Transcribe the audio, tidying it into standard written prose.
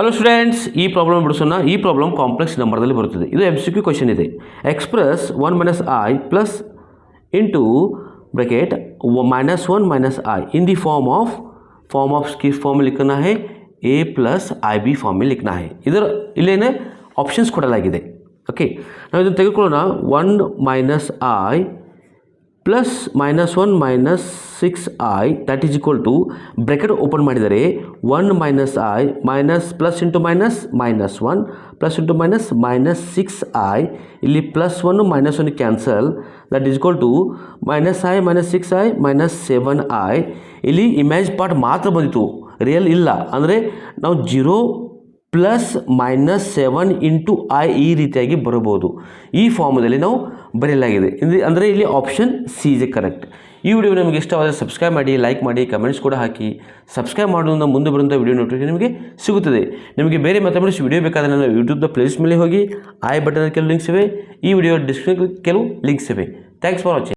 Hello students, ಈ problem ಬಿಡಿಸೋಣ. ಈ problem complex ನಂಬರ್ದಲ್ಲಿ ಬರುತ್ತದೆ. ಇದು MCQ ಕ್ವಶನ್ ಇದೆ. Express 1 minus i plus into bracket -1 - i in the form of किस फॉर्म में लिखना है, a प्लस IB फॉर्म में लिखना है. इधर इल्लेने ऑप्शंस ಕೊಡಲಾಗಿದೆ. ಓಕೆ, ನಾವು ಇದನ್ನು ತೆಗೆದುಕೊಳ್ಳೋಣ. 1 minus i plus -1 - 6i that is equal to bracket open ಮಾಡಿದರೆ 1 minus i minus plus into minus -1 plus into minus -6i. ಇಲ್ಲಿ +1 -1 cancel, that is equal to -i - 6i -7i. ಇಲ್ಲಿ ಇಮೇಜ್ ಪಾರ್ಟ್ ಮಾತ್ರ ಬಂದಿತ್ತು, real ಇಲ್ಲ. ಅಂದರೆ ನಾವು 0 plus -7 into i ಈ ರೀತಿಯಾಗಿ ಬರಬಹುದು. ಈ ಫಾರ್ಮದಲ್ಲಿ ನಾವು ಬರೆಯಲಾಗಿದೆ. ಅಂದರೆ ಇಲ್ಲಿ ಆಪ್ಷನ್ ಸಿ ಇಸ್ ಕರೆಕ್ಟ್. ಈ ವಿಡಿಯೋ ನಿಮಗೆ ಇಷ್ಟವಾದರೆ ಸಬ್ಸ್ಕ್ರೈಬ್ ಮಾಡಿ, ಲೈಕ್ ಮಾಡಿ, ಕಮೆಂಟ್ಸ್ ಕೂಡ ಹಾಕಿ. ಸಬ್ಸ್ಕ್ರೈಬ್ ಮಾಡೋದ್ರಿಂದ ಮುಂದೆ ಬರುವಂಥ ವಿಡಿಯೋ ನೋಟಿಫಿಕೇಶನ್ ನಿಮಗೆ ಸಿಗುತ್ತದೆ. ನಿಮಗೆ ಬೇರೆ ಮ್ಯಾಥಮೆಟಿಕ್ಸ್ ವಿಡಿಯೋ ಬೇಕಾದರೆ ನಾನು ಯೂಟ್ಯೂಬ್ದ ಪ್ಲೇಲಿಸ್ಟ್ ಮೇಲೆ ಹೋಗಿ ಐ ಬಟನ್ ಕೆಲವು ಲಿಂಕ್ಸ್ ಇವೆ, ಈ ವಿಡಿಯೋ ಡಿಸ್ಕ್ರಿಪ್ಷನ್ ಕೆಲವು ಲಿಂಕ್ಸ್ ಇವೆ. Thanks for watching.